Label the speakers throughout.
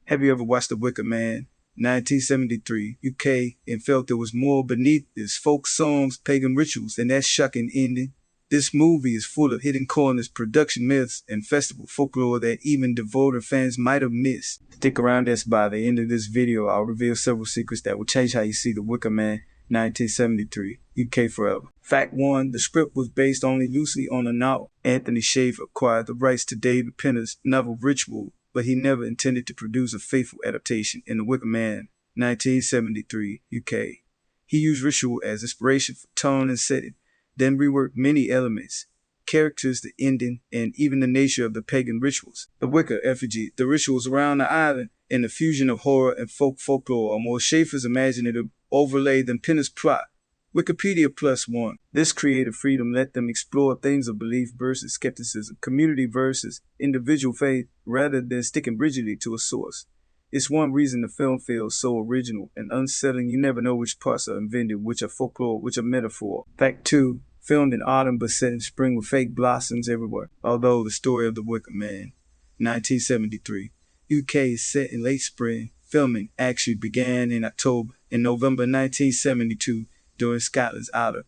Speaker 1: Have you ever watched The Wicker Man, 1973, UK, and felt there was more beneath this folk songs, pagan rituals, and that shocking ending? This movie is full of hidden corners, production myths, and festival folklore that even devoted fans might have missed. Stick around as by the end of this video, I'll reveal several secrets that will change how you see The Wicker Man, 1973, UK forever. Fact 1. The script was based only loosely on a novel. Anthony Schaefer acquired the rights to David Penner's novel Ritual, but he never intended to produce a faithful adaptation in The Wicker Man, 1973, UK. He used Ritual as inspiration for tone and setting, then reworked many elements, characters, the ending, and even the nature of the pagan rituals. The Wicker effigy, the rituals around the island, and the fusion of horror and folklore are more Schaefer's imaginative overlay than Penner's plot. Wikipedia +1. This creative freedom let them explore themes of belief versus skepticism, community versus individual faith, rather than sticking rigidly to a source. It's one reason the film feels so original and unsettling. You never know which parts are invented, which are folklore, which are metaphor. Fact 2. Filmed in autumn but set in spring with fake blossoms everywhere. Although the story of The Wicker Man, 1973, UK is set in late spring, filming actually began in October. In November 1972, during Scotland's autumn.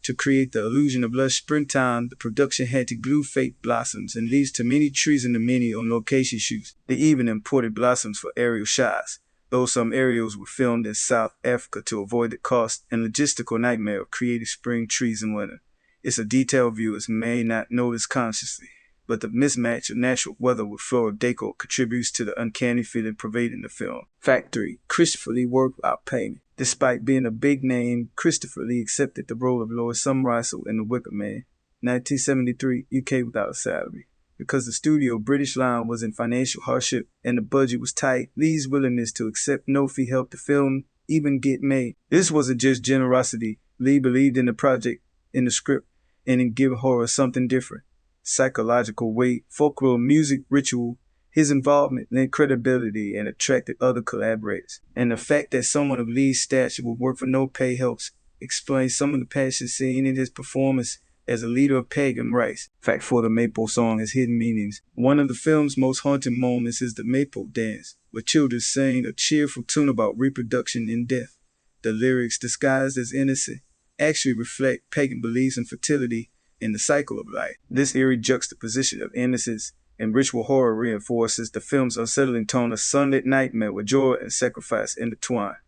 Speaker 1: To create the illusion of lush springtime, the production had to glue fake blossoms and leaves to many trees in the many on location shoots. They even imported blossoms for aerial shots, though some aerials were filmed in South Africa to avoid the cost and logistical nightmare of creating spring trees in winter. It's a detail viewers may not notice consciously, but the mismatch of natural weather with floral decor contributes to the uncanny feeling pervading the film. Fact 3. Christopher Lee worked without payment. Despite being a big name, Christopher Lee accepted the role of Lord Summerisle in The Wicker Man, 1973, UK without a salary. Because the studio British Line was in financial hardship and the budget was tight, Lee's willingness to accept no fee helped the film even get made. This wasn't just generosity. Lee believed in the project, in the script, and in giving horror something different. Psychological weight, folklore, music, ritual. His involvement lent credibility and attracted other collaborators. And the fact that someone of Lee's stature would work for no pay helps explain some of the passion seen in his performance as a leader of pagan rites. Fact 4. The Maypole song has hidden meanings. One of the film's most haunting moments is the Maypole dance, where children sing a cheerful tune about reproduction and death. The lyrics, disguised as innocent, actually reflect pagan beliefs in fertility and the cycle of life. This eerie juxtaposition of innocence and ritual horror reinforces the film's unsettling tone of sunlit nightmare with joy and sacrifice intertwined.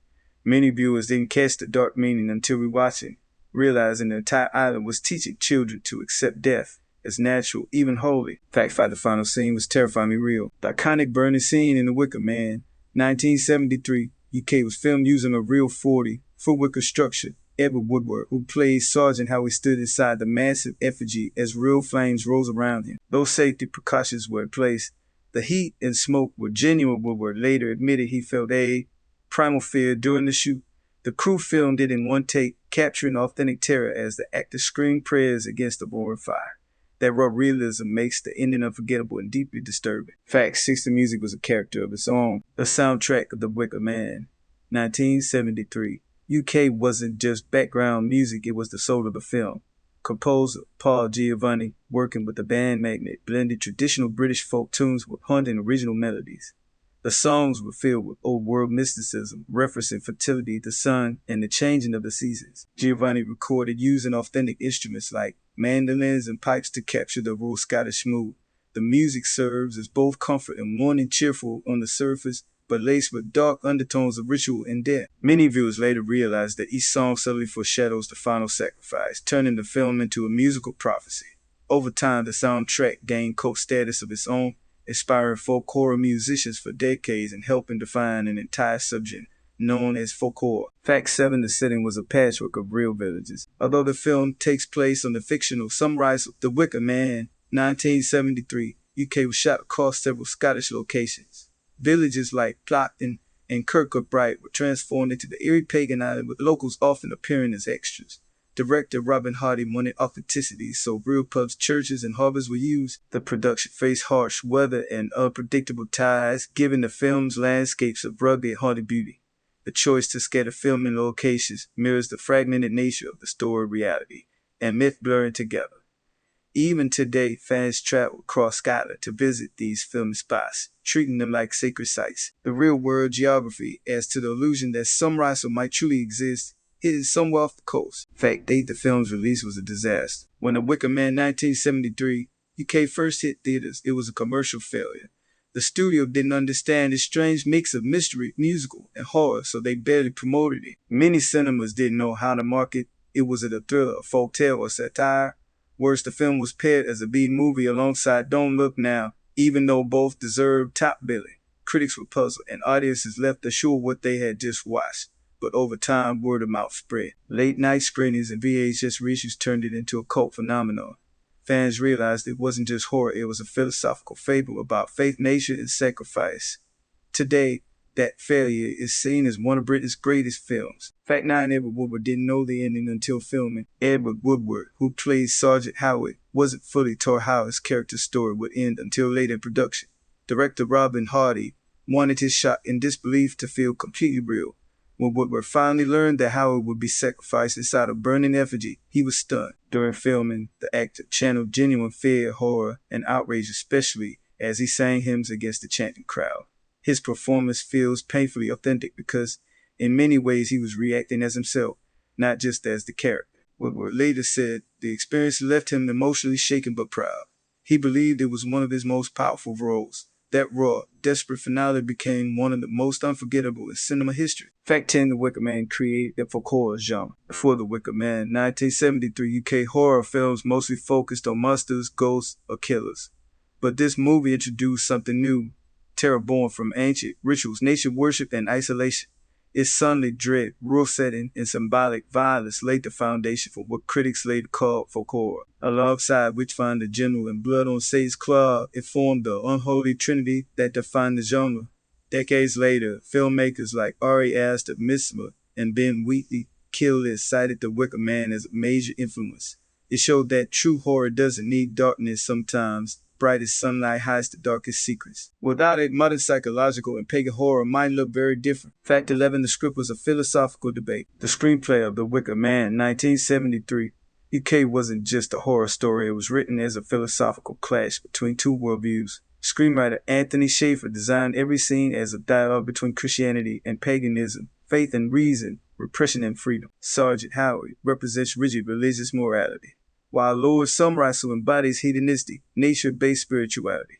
Speaker 1: Many viewers didn't catch the dark meaning until rewatching, realizing the entire island was teaching children to accept death as natural, even holy. Fact 5. The final scene was terrifyingly real. The iconic burning scene in The Wicker Man, 1973, UK was filmed using a real 40-foot wicker structure. Edward Woodward, who played Sergeant Howie, stood inside the massive effigy as real flames rose around him. Those safety precautions were in place. The heat and smoke were genuine. Woodward later admitted he felt a primal fear during the shoot. The crew filmed it in one take, capturing authentic terror as the actors screamed prayers against the roaring fire. That raw realism makes the ending unforgettable and deeply disturbing. Fact 6. The music was a character of its own. The soundtrack of The Wicker Man, 1973. UK wasn't just background music, it was the soul of the film. Composer Paul Giovanni, working with the band Magnet, blended traditional British folk tunes with haunting original melodies. The songs were filled with old-world mysticism, referencing fertility, the sun, and the changing of the seasons. Giovanni recorded using authentic instruments like mandolins and pipes to capture the raw Scottish mood. The music serves as both comfort and warning, cheerful on the surface, but laced with dark undertones of ritual and death. Many viewers later realized that each song subtly foreshadows the final sacrifice, turning the film into a musical prophecy. Over time, the soundtrack gained cult status of its own, inspiring folk horror musicians for decades and helping define an entire subject known as folk horror. Fact 7. The setting was a patchwork of real villages. Although the film takes place on the fictional Summerisle, The Wicker Man, 1973, UK was shot across several Scottish locations. Villages like Plockton and Kirkcudbright were transformed into the eerie pagan island, with locals often appearing as extras. Director Robin Hardy wanted authenticity, so real pubs, churches, and harbors were used. The production faced harsh weather and unpredictable tides, giving the film's landscapes a rugged and haunted beauty. The choice to scatter filming locations mirrors the fragmented nature of the story reality and myth blurring together. Even today, fans travel across Scotland to visit these filming spots, treating them like sacred sites. The real-world geography adds to the illusion that some Russell might truly exist, hidden somewhere off the coast. Fact date the film's release was a disaster. When The Wicker Man 1973 UK first hit theaters, it was a commercial failure. The studio didn't understand this strange mix of mystery, musical, and horror, so they barely promoted it. Many cinemas didn't know how to market it. Was it a thriller, a folktale, or satire? Worse, the film was paired as a B movie alongside Don't Look Now, even though both deserved top billing. Critics were puzzled, and audiences left unsure what they had just watched. But over time, word of mouth spread. Late-night screenings and VHS reissues turned it into a cult phenomenon. Fans realized it wasn't just horror, it was a philosophical fable about faith, nature, and sacrifice. Today, that failure is seen as one of Britain's greatest films. Fact 9, Edward Woodward didn't know the ending until filming. Edward Woodward, who plays Sergeant Howard, wasn't fully told how his character's story would end until late in production. Director Robin Hardy wanted his shock and disbelief to feel completely real. When Woodward finally learned that Howard would be sacrificed inside a burning effigy, he was stunned. During filming, the actor channeled genuine fear, horror, and outrage, especially as he sang hymns against the chanting crowd. His performance feels painfully authentic because, in many ways, he was reacting as himself, not just as the character. Woodward later said the experience left him emotionally shaken but proud. He believed it was one of his most powerful roles. That raw, desperate finale became one of the most unforgettable in cinema history. Fact 10, The Wicker Man created the folk horror genre. Before The Wicker Man, 1973 UK horror films mostly focused on monsters, ghosts, or killers. But this movie introduced something new, terror born from ancient rituals, nature worship, and isolation. Its sunlit dread, rural setting, and symbolic violence laid the foundation for what critics later called folk horror. Alongside Witchfinder General and Blood on Satan's Claw, it formed the unholy trinity that defined the genre. Decades later, filmmakers like Ari Aster, Midsummer, and Ben Wheatley Killed cited The Wicker Man as a major influence. It showed that true horror doesn't need darkness sometimes. Brightest sunlight hides the darkest secrets. Without it, modern psychological and pagan horror might look very different. Fact 11, the script was a philosophical debate. The screenplay of The Wicker Man, 1973, UK wasn't just a horror story, it was written as a philosophical clash between two worldviews. Screenwriter Anthony Schaefer designed every scene as a dialogue between Christianity and paganism, faith and reason, repression and freedom. Sergeant Howard represents rigid religious morality, while Lord Sumrussell embodies hedonistic, nature-based spirituality.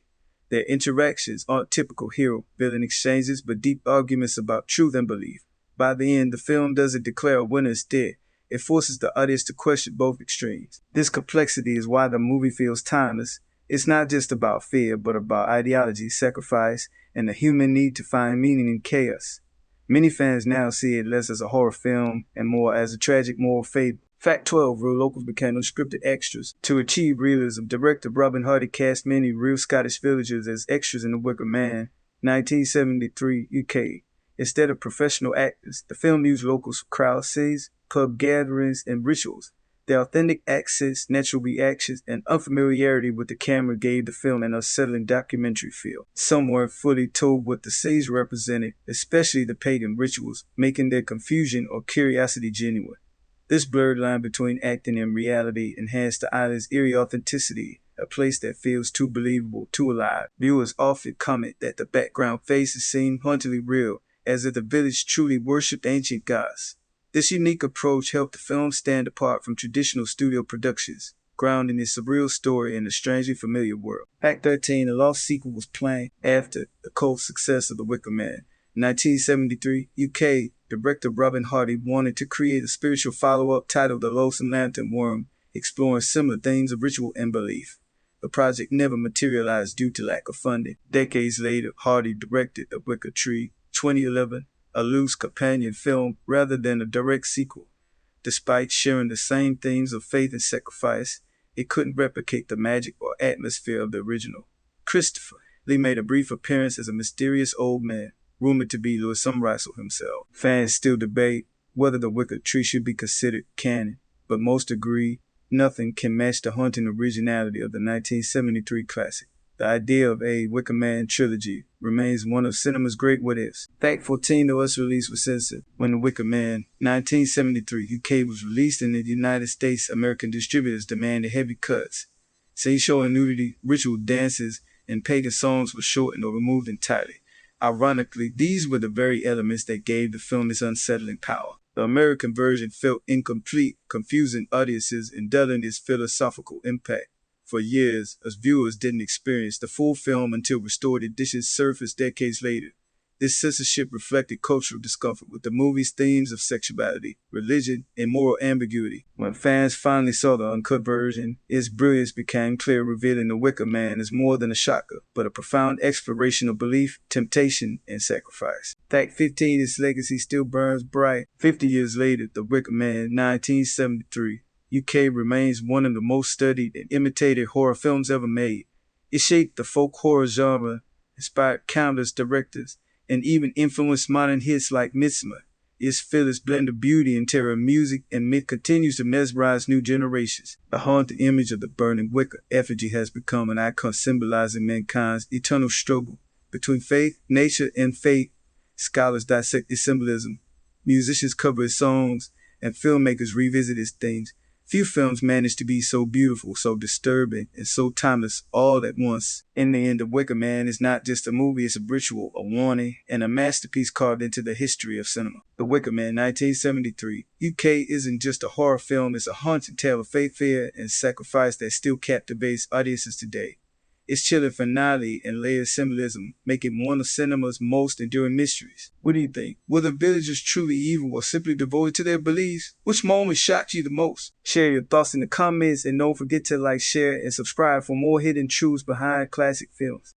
Speaker 1: Their interactions aren't typical hero-villain exchanges, but deep arguments about truth and belief. By the end, the film doesn't declare a winner instead. It forces the audience to question both extremes. This complexity is why the movie feels timeless. It's not just about fear, but about ideology, sacrifice, and the human need to find meaning in chaos. Many fans now see it less as a horror film and more as a tragic moral fable. Fact 12, real locals became unscripted extras. To achieve realism, director Robin Hardy cast many real Scottish villagers as extras in The Wicker Man, 1973 UK. Instead of professional actors, the film used locals for crowd scenes, pub gatherings, and rituals. Their authentic accents, natural reactions, and unfamiliarity with the camera gave the film an unsettling documentary feel. Some weren't fully told what the scenes represented, especially the pagan rituals, making their confusion or curiosity genuine. This blurred line between acting and reality enhanced the island's eerie authenticity, a place that feels too believable, too alive. Viewers often comment that the background faces seem hauntingly real, as if the village truly worshipped ancient gods. This unique approach helped the film stand apart from traditional studio productions, grounding its surreal story in a strangely familiar world. Fact 13, a lost sequel was planned after the cult success of The Wicker Man. 1973, UK, director Robin Hardy wanted to create a spiritual follow-up titled The Lonesome Lantern Worm, exploring similar themes of ritual and belief. The project never materialized due to lack of funding. Decades later, Hardy directed The Wicker Tree, 2011, a loose companion film rather than a direct sequel. Despite sharing the same themes of faith and sacrifice, it couldn't replicate the magic or atmosphere of the original. Christopher Lee made a brief appearance as a mysterious old man, rumored to be Lord Sumrussell himself. Fans still debate whether The Wicker Tree should be considered canon, but most agree nothing can match the haunting originality of the 1973 classic. The idea of a Wicker Man trilogy remains one of cinema's great what-ifs. Fact 14, the US release was censored. When The Wicker Man, 1973 UK was released in the United States, American distributors demanded heavy cuts. Scenes showing nudity, ritual dances, and pagan songs were shortened or removed entirely. Ironically, these were the very elements that gave the film its unsettling power. The American version felt incomplete, confusing audiences and dulling its philosophical impact. For years, us viewers didn't experience the full film until restored editions surfaced decades later. This censorship reflected cultural discomfort with the movie's themes of sexuality, religion, and moral ambiguity. When fans finally saw the uncut version, its brilliance became clear, revealing the Wicker Man as more than a shocker, but a profound exploration of belief, temptation, and sacrifice. Fact 15, its legacy still burns bright. 50 years later, The Wicker Man, 1973, UK remains one of the most studied and imitated horror films ever made. It shaped the folk horror genre, inspired countless directors, and even influenced modern hits like Midsummer. Its fearless blend of beauty and terror, music, and myth continues to mesmerize new generations. The haunted image of the burning wicker effigy has become an icon symbolizing mankind's eternal struggle between faith, nature, and fate. Scholars dissect its symbolism, musicians cover its songs, and filmmakers revisit its themes. Few films manage to be so beautiful, so disturbing, and so timeless all at once. In the end, The Wicker Man is not just a movie, it's a ritual, a warning, and a masterpiece carved into the history of cinema. The Wicker Man, 1973. UK isn't just a horror film, it's a haunting tale of faith, fear, and sacrifice that still captivates audiences today. Its chilling finale and layered symbolism make it one of cinema's most enduring mysteries. What do you think? Were the villagers truly evil or simply devoted to their beliefs? Which moment shocked you the most? Share your thoughts in the comments and don't forget to like, share, and subscribe for more hidden truths behind classic films.